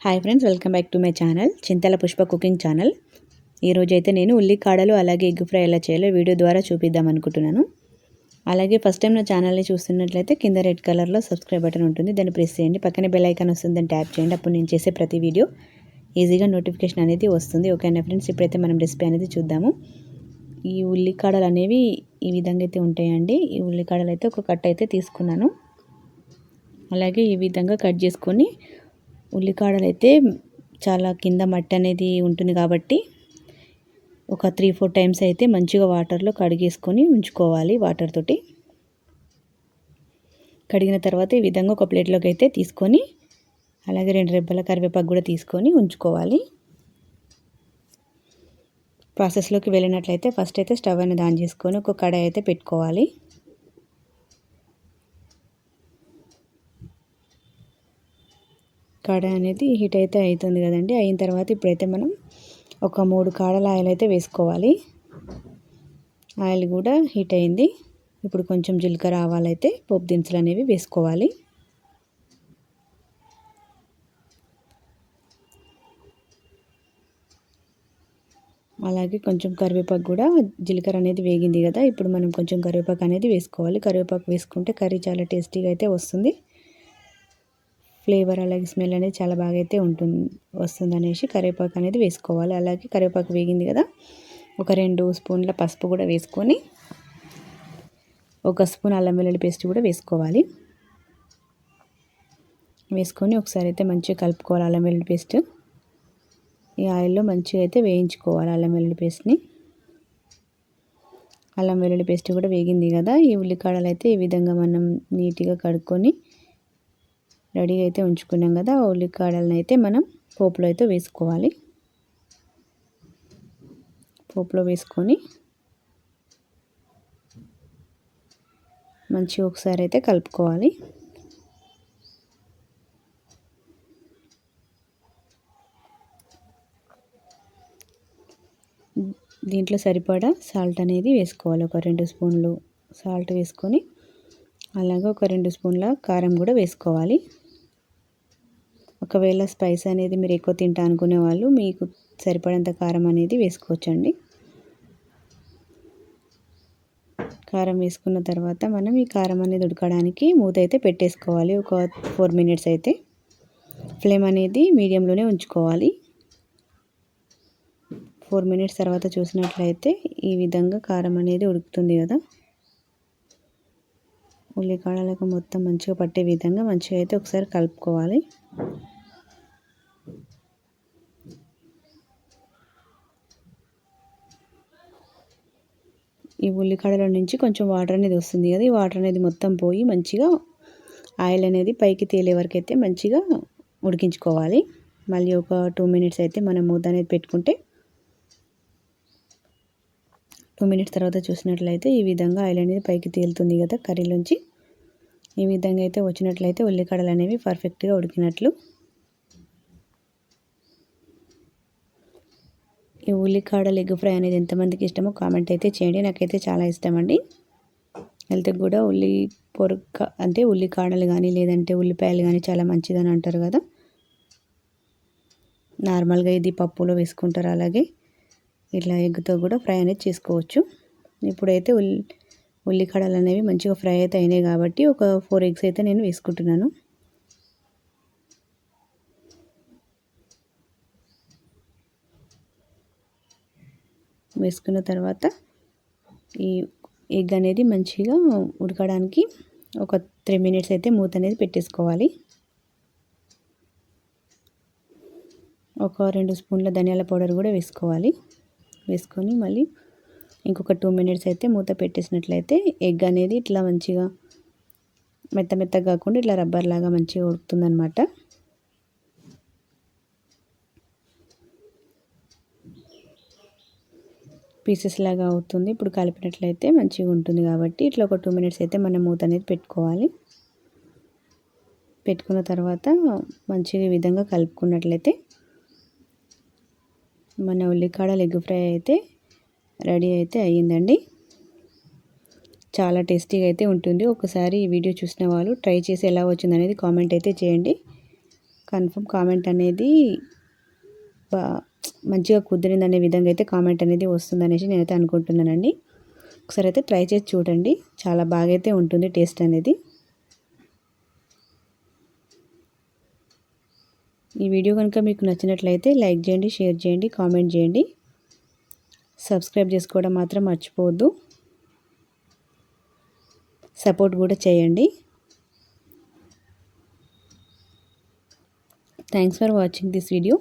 Hi friends, welcome back to my channel Chintala Pushpa cooking channel. ఈరోజైతే నేను ఉల్లికాడలు అలాగే egg fry ఎలా చేయాలో వీడియో ద్వారా చూపిద్దాం అనుకుంటున్నాను. అలాగే ఫస్ట్ టైం నా ఛానల్ని చూస్తున్నట్లయితే కింద రెడ్ కలర్లో సబ్స్క్రైబ్ బటన్ ఉంటుంది, దాన్ని ప్రెస్ చేయండి. పక్కనే బెల్ ఐకాన్ వస్తుంది, దాన్ని ట్యాప్ చేయండి. అప్పుడు నేను చేసే ప్రతి వీడియో ఈజీగా నోటిఫికేషన్ అనేది వస్తుంది. ఓకేనా ఫ్రెండ్స్, ఇప్పుడైతే మనం రెసిపీ అనేది చూద్దాము. ఈ ఉల్లికాడలు అనేవి ఈ విధంగా అయితే ఉంటాయండి. ఈ ఉల్లికాడలు అయితే ఒక కట్ అయితే తీసుకున్నాను. అలాగే ఈ విధంగా కట్ చేసుకొని ఉల్లికాడలు అయితే చాలా కింద మట్టి అనేది ఉంటుంది కాబట్టి ఒక 3-4 టైమ్స్ అయితే మంచిగా వాటర్లో కడిగేసుకొని ఉంచుకోవాలి. వాటర్ తోటి కడిగిన తర్వాత ఈ విధంగా ఒక ప్లేట్లోకి అయితే తీసుకొని అలాగే 2 రెబ్బల కరివేపాకు కూడా తీసుకొని ఉంచుకోవాలి. ప్రాసెస్లోకి వెళ్ళినట్లయితే ఫస్ట్ అయితే స్టవ్ అనేది ఆన్ చేసుకొని ఒక కడాయి అయితే పెట్టుకోవాలి. కడాయి అనేది హీట్ అయితే అవుతుంది కదండి. అయిన తర్వాత ఇప్పుడైతే మనం ఒక 3 కాడల ఆయిల్ అయితే వేసుకోవాలి. ఆయిల్ కూడా హీట్ అయింది. ఇప్పుడు కొంచెం జీలకర్ర ఆవాలు అయితే పోపు దినుసులు అనేవి వేసుకోవాలి. అలాగే కొంచెం కరివేపాకు కూడా, జీలకర్ర అనేది వేగింది కదా, ఇప్పుడు మనం కొంచెం కరివేపాకు అనేది వేసుకోవాలి. కరివేపాకు వేసుకుంటే కర్రీ చాలా టేస్టీగా అయితే వస్తుంది. ఫ్లేవర్ అలాగే స్మెల్ అనేది చాలా బాగా అయితే వస్తుంది అనేసి కరివేపాకు అనేది వేసుకోవాలి. అలాగే కరివేపాకు వేగింది కదా, ఒక 2 స్పూన్ల పసుపు కూడా వేసుకొని 1 స్పూన్ అల్లం వెల్లుల్లి పేస్ట్ కూడా వేసుకోవాలి. వేసుకొని ఒకసారి అయితే మంచిగా కలుపుకోవాలి. అల్లం వెల్లుల్లి పేస్ట్ ఈ ఆయిల్లో మంచిగా అయితే వేయించుకోవాలి. అల్లం వెల్లుల్లి పేస్ట్ని, అల్లం వెల్లుల్లి పేస్ట్ కూడా వేగింది కదా, ఈ ఉల్లికాడలు అయితే ఈ విధంగా మనం నీట్గా కడుక్కొని రెడీగా అయితే ఉంచుకున్నాం కదా. ఉల్లికాడలను అయితే మనం పోపులో అయితే వేసుకోవాలి. పోపులో వేసుకొని మంచిగా ఒకసారి అయితే కలుపుకోవాలి. దీంట్లో సరిపడా సాల్ట్ అనేది వేసుకోవాలి. ఒక 2 స్పూన్లు సాల్ట్ వేసుకొని అలాగే ఒక 2 స్పూన్ల కారం కూడా వేసుకోవాలి. ఒకవేళ స్పైస్ అనేది మీరు ఎక్కువ తింటా అనుకునే వాళ్ళు మీకు సరిపడంత కారం అనేది వేసుకోవచ్చండి. కారం వేసుకున్న తర్వాత మనం ఈ కారం అనేది ఉడకడానికి మూత అయితే పెట్టేసుకోవాలి. ఒక 4 మినిట్స్ అయితే ఫ్లేమ్ అనేది మీడియంలోనే ఉంచుకోవాలి. 4 మినిట్స్ తర్వాత చూసినట్లయితే ఈ విధంగా కారం అనేది ఉడుకుతుంది కదా. ఉల్లికాడలకు మొత్తం మంచిగా పట్టే విధంగా మంచిగా అయితే ఒకసారి కలుపుకోవాలి. ఈ ఉల్లికాడల నుంచి కొంచెం వాటర్ అనేది వస్తుంది కదా, ఈ వాటర్ అనేది మొత్తం పోయి మంచిగా ఆయిల్ అనేది పైకి తేలే వరకు అయితే మంచిగా ఉడికించుకోవాలి. మళ్ళీ ఒక 2 మినిట్స్ అయితే మనం మూత అనేది పెట్టుకుంటే 2 మినిట్స్ తర్వాత చూసినట్లయితే ఈ విధంగా ఆయిల్ అనేది పైకి తేలుతుంది కదా కర్రీలోంచి. ఈ విధంగా అయితే వచ్చినట్లయితే ఉల్లికాడలు అనేవి పర్ఫెక్ట్గా ఉడికినట్లు. ఈ ఉల్లికాడలు ఎగ్ ఫ్రై అనేది ఎంతమందికి ఇష్టమో కామెంట్ అయితే చేయండి. నాకైతే చాలా ఇష్టం అండి. హెల్త్కి కూడా ఉల్లికాడలు కానీ లేదంటే ఉల్లిపాయలు కానీ చాలా మంచిదని అంటారు కదా. నార్మల్గా ఇది పప్పులో వేసుకుంటారు, అలాగే ఇట్లా ఎగ్తో కూడా ఫ్రై అనేది చేసుకోవచ్చు. ఇప్పుడైతే ఉల్లికాడలు అనేవి మంచిగా ఫ్రై అయితే అయినాయి కాబట్టి ఒక 4 ఎగ్స్ అయితే నేను వేసుకుంటున్నాను. వేసుకున్న తర్వాత ఈ ఎగ్ అనేది మంచిగా ఉడకడానికి ఒక 3 మినిట్స్ అయితే మూత అనేది పెట్టేసుకోవాలి. ఒక 2 స్పూన్ల ధనియాల పౌడర్ కూడా వేసుకోవాలి. వేసుకొని మళ్ళీ ఇంకొక 2 మినిట్స్ అయితే మూత పెట్టేసినట్లయితే ఎగ్ అనేది ఇట్లా మంచిగా మెత్తగా కాకుండా ఇట్లా రబ్బర్ లాగా మంచిగా ఉడుకుతుందన్నమాట. పీసెస్ లాగా అవుతుంది. ఇప్పుడు కలిపినట్లయితే మంచిగా ఉంటుంది కాబట్టి ఇట్లా ఒక 2 మినిట్స్ అయితే మనం మూత అనేది పెట్టుకోవాలి. పెట్టుకున్న తర్వాత మంచిగా ఈ విధంగా కలుపుకున్నట్లయితే మన ఉల్లికాడలు ఎగ్ ఫ్రై అయితే రెడీ అయితే అయ్యిందండి. చాలా టేస్టీగా అయితే ఉంటుంది. ఒకసారి ఈ వీడియో చూసిన వాళ్ళు ట్రై చేసి ఎలా వచ్చిందనేది కామెంట్ అయితే చేయండి. కన్ఫర్మ్ కామెంట్ అనేది మంచిగా కుదిరిందనే విధంగా అయితే కామెంట్ అనేది వస్తుందనేసి నేనైతే అనుకుంటున్నానండి. ఒకసారి అయితే ట్రై చేసి చూడండి, చాలా బాగా అయితే ఉంటుంది టేస్ట్ అనేది. ఈ వీడియో కనుక మీకు నచ్చినట్లయితే లైక్ చేయండి, షేర్ చేయండి, కామెంట్ చేయండి. సబ్స్క్రైబ్ చేసుకోవడం మాత్రం మర్చిపోవద్దు. సపోర్ట్ కూడా చేయండి. Thanks for watching this video.